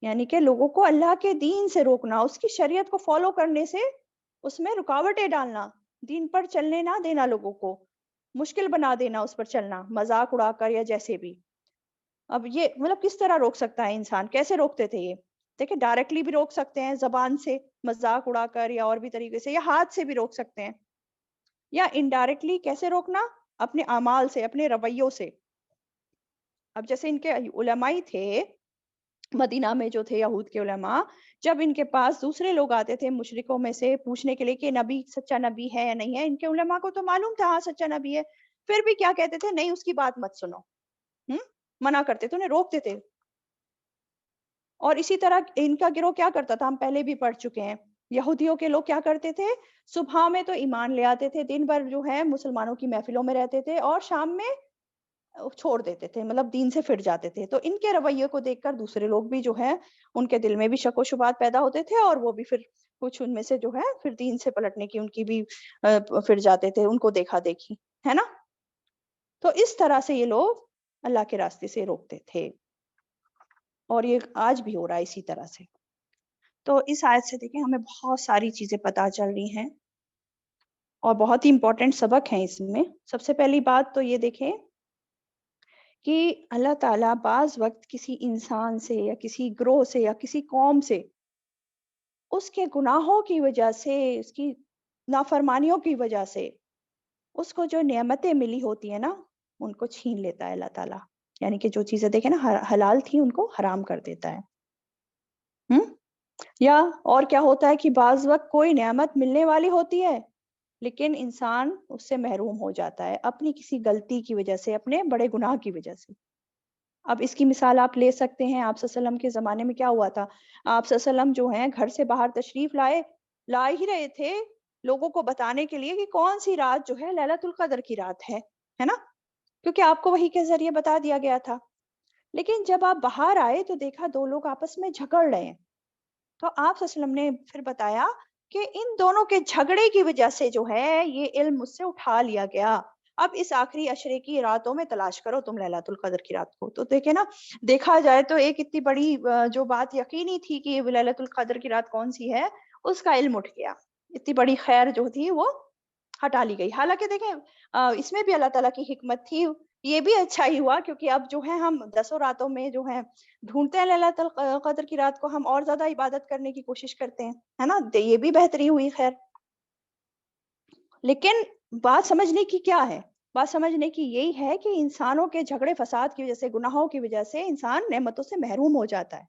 یعنی کہ لوگوں کو اللہ کے دین سے روکنا، اس کی شریعت کو فالو کرنے سے اس میں رکاوٹیں ڈالنا، دین پر چلنے نہ دینا، لوگوں کو مشکل بنا دینا اس پر چلنا، مذاق اڑا کر یا جیسے بھی. اب یہ مطلب کس طرح روک سکتا ہے انسان؟ کیسے روکتے تھے یہ؟ دیکھیں ڈائریکٹلی بھی روک سکتے ہیں زبان سے مذاق اڑا کر، یا اور بھی طریقے سے، یا ہاتھ سے بھی روک سکتے ہیں. یا انڈائریکٹلی کیسے روکنا؟ اپنے اعمال سے، اپنے رویوں سے. اب جیسے ان کے علماء ہی تھے مدینہ میں، جو تھے یہود کے علماء، جب ان کے پاس دوسرے لوگ آتے تھے مشرکوں میں سے پوچھنے کے لیے کہ نبی سچا نبی ہے یا نہیں ہے، ان کے علماء کو تو معلوم تھا ہاں سچا نبی ہے، پھر بھی کیا کہتے تھے؟ نہیں، اس کی بات مت سنو. منع کرتے تھے، انہیں روکتے تھے. اور اسی طرح ان کا گروہ کیا کرتا تھا، ہم پہلے بھی پڑھ چکے ہیں. یہودیوں کے لوگ کیا کرتے تھے؟ صبح میں تو ایمان لے آتے تھے، دن بھر جو ہے مسلمانوں کی محفلوں میں رہتے تھے، اور شام میں چھوڑ دیتے تھے، مطلب دین سے پھر جاتے تھے. تو ان کے رویے کو دیکھ کر دوسرے لوگ بھی جو ہے ان کے دل میں بھی شک و شبہات پیدا ہوتے تھے، اور وہ بھی پھر کچھ ان میں سے جو ہے پھر دین سے پلٹنے کی ان کی بھی پھر جاتے تھے، ان کو دیکھا دیکھی، ہے نا. تو اس طرح سے یہ لوگ اللہ کے راستے سے روکتے تھے، اور یہ آج بھی ہو رہا ہے اسی طرح سے. تو اس آیت سے دیکھیں ہمیں بہت ساری چیزیں پتہ چل رہی ہیں، اور بہت ہی امپورٹنٹ سبق ہیں اس میں. سب سے پہلی بات تو یہ دیکھیں کہ اللہ تعالیٰ بعض وقت کسی انسان سے یا کسی گروہ سے یا کسی قوم سے اس کے گناہوں کی وجہ سے، اس کی نافرمانیوں کی وجہ سے اس کو جو نعمتیں ملی ہوتی ہیں نا، ان کو چھین لیتا ہے اللہ تعالیٰ. یعنی کہ جو چیزیں دیکھیں نا حلال تھی ان کو حرام کر دیتا ہے. یا اور کیا ہوتا ہے کہ بعض وقت کوئی نعمت ملنے والی ہوتی ہے لیکن انسان اس سے محروم ہو جاتا ہے اپنی کسی غلطی کی وجہ سے، اپنے بڑے گناہ کی وجہ سے. اب اس کی مثال آپ لے سکتے ہیں، آپ صلی اللہ علیہ وسلم کے زمانے میں کیا ہوا تھا؟ آپ صلی اللہ علیہ وسلم جو ہیں گھر سے باہر تشریف لا ہی رہے تھے لوگوں کو بتانے کے لیے کہ کون سی رات جو ہے لیلۃ القدر کی رات ہے نا، کیونکہ آپ کو وحی کے ذریعے بتا دیا گیا تھا. لیکن جب آپ باہر آئے تو دیکھا دو لوگ آپس میں جھگڑ رہے ہیں. تو آپ صلی اللہ علیہ وسلم نے پھر بتایا کہ ان دونوں کے جھگڑے کی وجہ سے جو ہے یہ علم مجھ سے اٹھا لیا گیا. اب اس آخری عشرے کی راتوں میں تلاش کرو تم لیلۃ القدر کی رات کو. تو دیکھیں نا، دیکھا جائے تو ایک اتنی بڑی جو بات یقینی تھی کہ لیلۃ القدر کی رات کون سی ہے، اس کا علم اٹھ گیا. اتنی بڑی خیر جو تھی وہ ہٹا لی گئی. حالانکہ دیکھیں اس میں بھی اللہ تعالیٰ کی حکمت تھی. یہ بھی اچھا ہی ہوا کیونکہ اب جو ہے ہم 10 راتوں میں جو ہے ڈھونڈتے ہیں لیلۃ القدر کی رات کو، ہم اور زیادہ عبادت کرنے کی کوشش کرتے ہیں، ہے نا. یہ بھی بہتری ہوئی خیر. لیکن بات سمجھنے کی کیا ہے؟ بات سمجھنے کی یہی ہے کہ انسانوں کے جھگڑے فساد کی وجہ سے، گناہوں کی وجہ سے انسان نعمتوں سے محروم ہو جاتا ہے.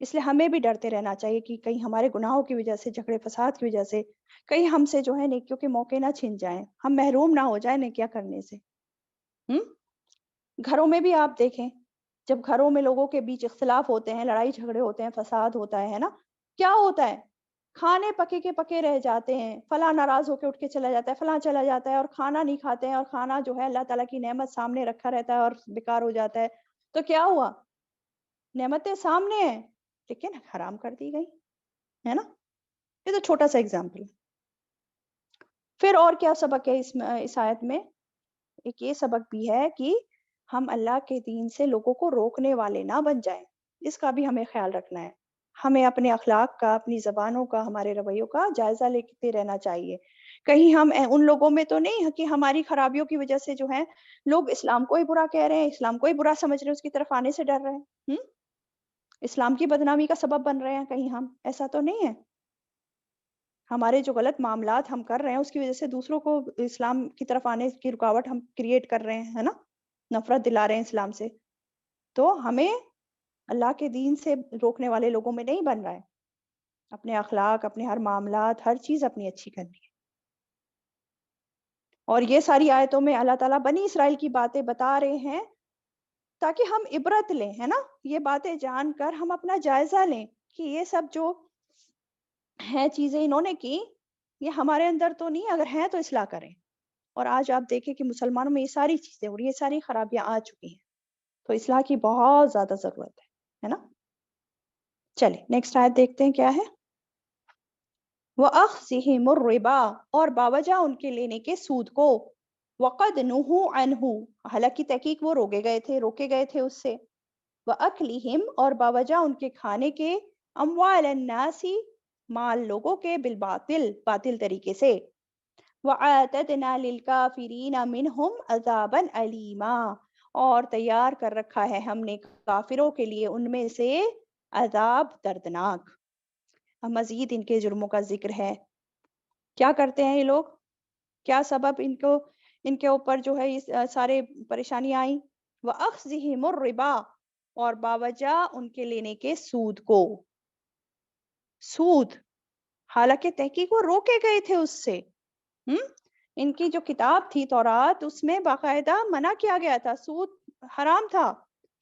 اس لیے ہمیں بھی ڈرتے رہنا چاہیے کہ کہیں ہمارے گناہوں کی وجہ سے، جھگڑے فساد کی وجہ سے کہیں ہم سے جو ہے نیکیوں کے موقع نہ چھن جائیں، ہم محروم نہ ہو جائیں نیکیاں کرنے سے. گھروں میں بھی آپ دیکھیں، جب گھروں میں لوگوں کے بیچ اختلاف ہوتے ہیں، لڑائی جھگڑے ہوتے ہیں، فساد ہوتا ہے نا، کیا ہوتا ہے؟ کھانے پکے کے پکے رہ جاتے ہیں، فلاں ناراض ہو کے اٹھ کے چلا جاتا ہے، فلاں چلا جاتا ہے اور کھانا نہیں کھاتے ہیں، اور کھانا جو ہے اللہ تعالیٰ کی نعمت سامنے رکھا رہتا ہے اور بیکار ہو جاتا ہے. تو کیا ہوا؟ نعمتیں سامنے ہیں لیکن حرام کر دی گئی، ہے نا. یہ تو چھوٹا سا اگزامپل. پھر اور کیا سبق ہے اس آیت میں؟ ایک یہ سبق بھی ہے کہ ہم اللہ کے دین سے لوگوں کو روکنے والے نہ بن جائیں. اس کا بھی ہمیں خیال رکھنا ہے. ہمیں اپنے اخلاق کا، اپنی زبانوں کا، ہمارے رویوں کا جائزہ لیتے رہنا چاہیے. کہیں ہم ان لوگوں میں تو نہیں کہ ہماری خرابیوں کی وجہ سے جو ہے لوگ اسلام کو ہی برا کہہ رہے ہیں، اسلام کو ہی برا سمجھ رہے ہیں، اس کی طرف آنے سے ڈر رہے ہیں، اسلام کی بدنامی کا سبب بن رہے ہیں کہیں ہم. ایسا تو نہیں ہے. ہمارے جو غلط معاملات ہم کر رہے ہیں اس کی وجہ سے دوسروں کو اسلام کی طرف آنے کی رکاوٹ ہم کریٹ کر رہے ہیں، ہے نا، نفرت دلا رہے ہیں اسلام سے. تو ہمیں اللہ کے دین سے روکنے والے لوگوں میں نہیں بن رہا ہے. اپنے اخلاق، اپنے ہر معاملات، ہر چیز اپنی اچھی کرنی ہے. اور یہ ساری آیتوں میں اللہ تعالیٰ بنی اسرائیل کی باتیں بتا رہے ہیں تاکہ ہم عبرت لیں، ہے نا. یہ باتیں جان کر ہم اپنا جائزہ لیں کہ یہ سب جو ہیں چیزیں انہوں نے کی، یہ ہمارے اندر تو نہیں، اگر ہیں تو اصلاح کریں. اور آج آپ دیکھیں کہ مسلمانوں میں یہ ساری چیزیں اور یہ ساری خرابیاں آ چکی ہیں، تو اصلاح کی بہت زیادہ ضرورت ہے نا. چلیں نیکسٹ آیت دیکھتے ہیں کیا ہے. وَأَخْذِهِمُ الرِّبَا، اور باوجہ ان کے لینے کے سود کو، وَقَدْ نُهُوا عَنْهُ، حالانکہ تحقیق وہ روکے گئے تھے اس سے، وَأَكْلِهِمْ، اور باوجہ ان کے کھانے کے، أَمْوَالَ النَّاسِ، مال لوگوں کے، بالباطل، باطل طریقے سے، وَأَعْتَدْنَا لِلْكَافِرِينَ مِنْهُمْ عَذَابًا أَلِيمًا، اور تیار کر رکھا ہے ہم نے کافروں کے لیے ان میں سے عذاب دردناک. مزید ان کے جرموں کا ذکر ہے. کیا کرتے ہیں یہ لوگ؟ کیا سبب ان کو ان کے اوپر جو ہے یہ سارے پریشانیاں آئیں. وَأَخْذِهِمُ الرِّبَا، اور باوجہ ان کے لینے کے سود کو. سود، حالانکہ تحقیق وہ روکے گئے تھے اس سے. ان کی جو کتاب تھی تورات، اس میں باقاعدہ منع کیا گیا تھا، سود حرام تھا،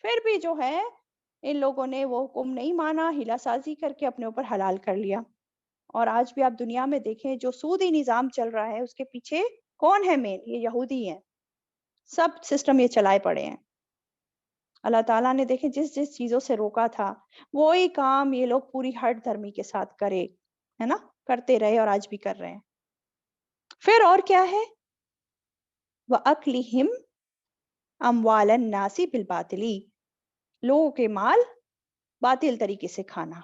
پھر بھی جو ہے ان لوگوں نے وہ حکم نہیں مانا، ہیلا سازی کر کے اپنے اوپر حلال کر لیا. اور آج بھی آپ دنیا میں دیکھیں جو سودی نظام چل رہا ہے اس کے پیچھے کون ہے مین؟ یہ یہودی ہیں. سب سسٹم یہ چلائے پڑے ہیں. اللہ تعالیٰ نے دیکھیں جس جس چیزوں سے روکا تھا وہی کام یہ لوگ پوری ہٹ دھرمی کے ساتھ کرے، ہے نا، کرتے رہے اور آج بھی کر رہے ہیں. پھر اور کیا ہے؟ وَأَكْلِهِمْ أَمْوَالَ النَّاسِ بِالْبَاطِلِ، لوگوں کے مال باطل طریقے سے کھانا.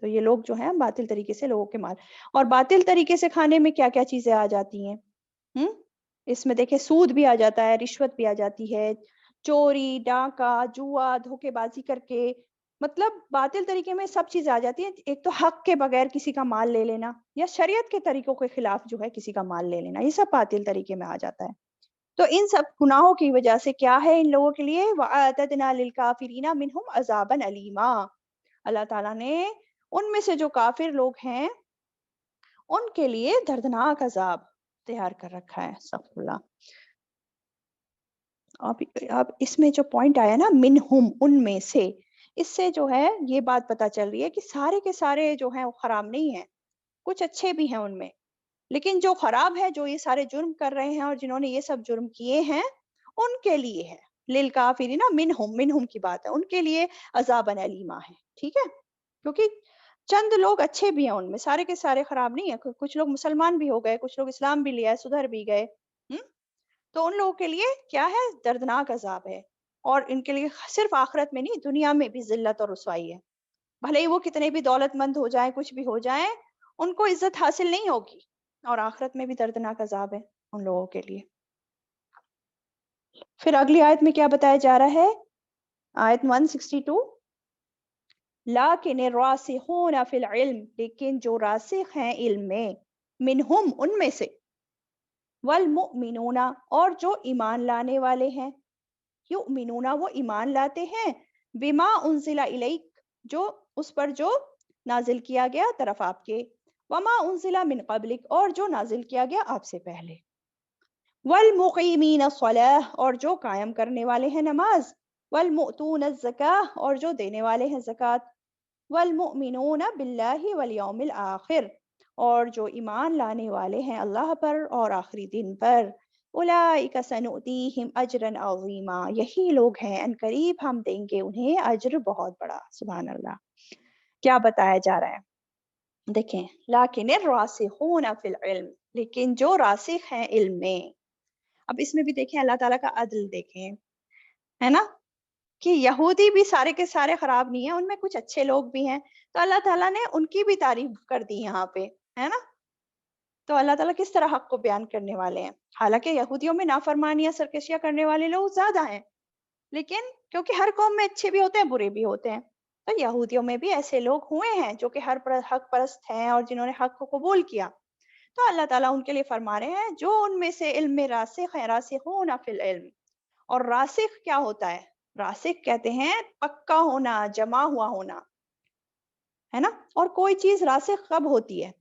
تو یہ لوگ جو ہیں باطل طریقے سے لوگوں کے مال، اور باطل طریقے سے کھانے میں کیا کیا چیزیں آ جاتی ہیں؟ اس میں دیکھیں سود بھی آ جاتا ہے، رشوت بھی آ جاتی ہے، چوری، ڈاکہ، جوا، دھوکے بازی کر کے، مطلب باطل طریقے میں سب چیزیں آ جاتی ہیں. ایک تو حق کے بغیر کسی کا مال لے لینا، یا شریعت کے طریقوں کے خلاف جو ہے کسی کا مال لے لینا، یہ سب باطل طریقے میں آ جاتا ہے. تو ان سب گناہوں کی وجہ سے کیا ہے ان لوگوں کے لیے؟ وَأَعْتَدْنَا لِلْكَافِرِينَ مِنْهُمْ عَذَابًا أَلِيمًا، اللہ تعالیٰ نے ان میں سے جو کافر لوگ ہیں ان کے لیے دردناک عذاب تیار کر رکھا ہے. استغفر اللہ. اب اس میں جو پوائنٹ آیا نا منہم، ان میں سے، اس سے جو ہے یہ بات پتا چل رہی ہے کہ سارے کے سارے جو ہیں وہ خراب نہیں ہیں، کچھ اچھے بھی ہیں ان میں، لیکن جو خراب ہے، جو یہ سارے جرم کر رہے ہیں اور جنہوں نے یہ سب جرم کیے ہیں، ان کے لیے ہے للکافرین منہم کی بات ہے، ان کے لیے عذاب الیما ہے. ٹھیک ہے، کیونکہ چند لوگ اچھے بھی ہیں ان میں، سارے کے سارے خراب نہیں ہیں. کچھ لوگ مسلمان بھی ہو گئے، کچھ لوگ اسلام بھی لیا ہے، سدھر بھی گئے. تو ان لوگوں کے لیے کیا ہے؟ دردناک عذاب ہے. اور ان کے لیے صرف آخرت میں نہیں، دنیا میں بھی ذلت اور رسوائی ہے. بھلے ہی وہ کتنے بھی دولت مند ہو جائیں، کچھ بھی ہو جائیں، ان کو عزت حاصل نہیں ہوگی، اور آخرت میں بھی دردناک عذاب ہے ان لوگوں کے لیے. پھر اگلی آیت میں کیا بتایا جا رہا ہے؟ آیت 162، لیکن الراسخون فی العلم، لیکن جو راسخ ہیں علم میں، منہم ان میں سے، والمؤمنون اور جو ایمان لانے والے ہیں، یؤمنون وہ ایمان لاتے ہیں، بما انزل الیک جو اس پر جو نازل کیا گیا طرف آپ کے، وما انزل من قبلک اور جو نازل کیا گیا آپ سے پہلے، والمقیمین الصلاۃ اور جو قائم کرنے والے ہیں نماز، والمؤتون الزکاۃ اور جو دینے والے ہیں زکوٰۃ، والمؤمنون باللہ والیوم الآخر اور جو ایمان لانے والے ہیں اللہ پر اور آخری دن پر، اولئک سنؤتیہم اجرا عظیما یہی لوگ ہیں ان قریب ہم دیں گے انہیں اجر بہت بڑا. سبحان اللہ. کیا بتایا جا رہا ہے؟ دیکھیں، لیکن الراسخون فی العلم، لیکن جو راسخ ہیں علم میں. اب اس میں بھی دیکھیں اللہ تعالیٰ کا عدل دیکھیں، ہے نا، کہ یہودی بھی سارے کے سارے خراب نہیں ہیں، ان میں کچھ اچھے لوگ بھی ہیں. تو اللہ تعالیٰ نے ان کی بھی تعریف کر دی یہاں پہ، ہے نا. تو اللہ تعالیٰ کس طرح حق کو بیان کرنے والے ہیں. حالانکہ یہودیوں میں نافرمانیاں سرکشیاں کرنے والے لوگ زیادہ ہیں، لیکن کیونکہ ہر قوم میں اچھے بھی ہوتے ہیں برے بھی ہوتے ہیں، تو یہودیوں میں بھی ایسے لوگ ہوئے ہیں جو کہ ہر حق پرست ہیں اور جنہوں نے حق کو قبول کیا. تو اللہ تعالیٰ ان کے لیے فرما رہے ہیں جو ان میں سے علم میں راسخ ہیں، راسخون فی العلم. اور راسخ کیا ہوتا ہے؟ راسخ کہتے ہیں پکا ہونا، جمع ہوا ہونا، ہے نا. اور کوئی چیز راسخ کب ہوتی ہے؟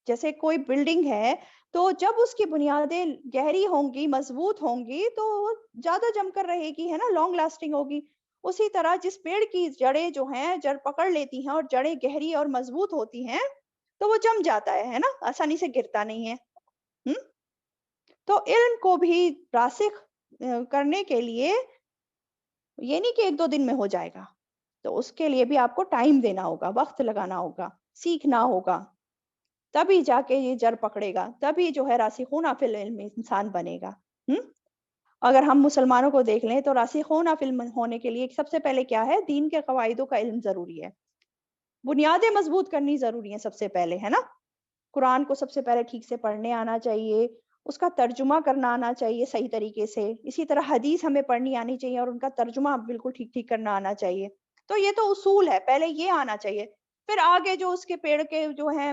جیسے کوئی بلڈنگ ہے تو جب اس کی بنیادیں گہری ہوں گی، مضبوط ہوں گی، تو وہ زیادہ جم کر رہے گی، ہے نا، لانگ لاسٹنگ ہوگی. اسی طرح جس پیڑ کی جڑیں جو ہیں جڑ پکڑ لیتی ہیں اور جڑیں گہری اور مضبوط ہوتی ہیں تو وہ جم جاتا ہے نا، آسانی سے گرتا نہیں ہے. تو علم کو بھی راسخ کرنے کے لیے یہ نہیں کہ ایک دو دن میں ہو جائے گا، تو اس کے لیے بھی آپ کو ٹائم دینا ہوگا، وقت لگانا ہوگا، سیکھنا ہوگا، تبھی جا کے یہ جڑ پکڑے گا، تبھی جو ہے راسخون فی العلم انسان بنے گا. اگر ہم مسلمانوں کو دیکھ لیں تو راسخون فی العلم ہونے کے لیے سب سے پہلے کیا ہے؟ دین کے قواعدوں کا علم ضروری ہے، بنیادیں مضبوط کرنی ضروری ہیں سب سے پہلے، ہے نا. قرآن کو سب سے پہلے ٹھیک سے پڑھنے آنا چاہیے، اس کا ترجمہ کرنا آنا چاہیے صحیح طریقے سے. اسی طرح حدیث ہمیں پڑھنی آنی چاہیے اور ان کا ترجمہ بالکل ٹھیک ٹھیک کرنا آنا چاہیے. تو یہ تو اصول ہے، پہلے یہ آنا چاہیے. پھر آگے جو اس کے پیڑ کے جو ہیں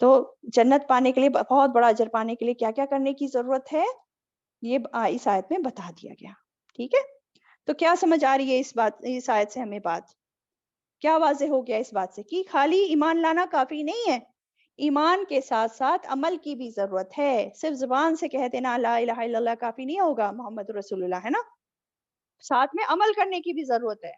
تو جنت پانے کے لیے، بہت بڑا اجر پانے کے لیے کیا کیا کرنے کی ضرورت ہے، یہ اس آیت میں بتا دیا گیا. ٹھیک ہے، تو کیا سمجھ آ رہی ہے اس آیت سے ہمیں بات؟ کیا واضح ہو گیا اس بات سے کہ خالی ایمان لانا کافی نہیں ہے، ایمان کے ساتھ ساتھ عمل کی بھی ضرورت ہے. صرف زبان سے کہہ دینا لا الہ الا اللہ کافی نہیں ہوگا، محمد رسول اللہ ہے نا، ساتھ میں عمل کرنے کی بھی ضرورت ہے.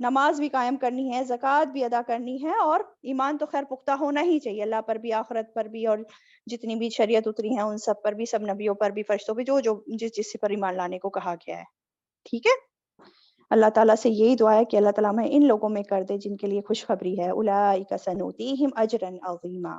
نماز بھی قائم کرنی ہے، زکوٰۃ بھی ادا کرنی ہے، اور ایمان تو خیر پختہ ہونا ہی چاہیے، اللہ پر بھی، آخرت پر بھی، اور جتنی بھی شریعت اتری ہیں ان سب پر بھی، سب نبیوں پر بھی، فرشتوں پہ، جو جس پر ایمان لانے کو کہا گیا ہے. ٹھیک ہے، اللہ تعالیٰ سے یہی دعا ہے کہ اللہ تعالیٰ ہمیں ان لوگوں میں کر دے جن کے لیے خوشخبری ہے، اولئک سنؤتیہم اجرا عظیما.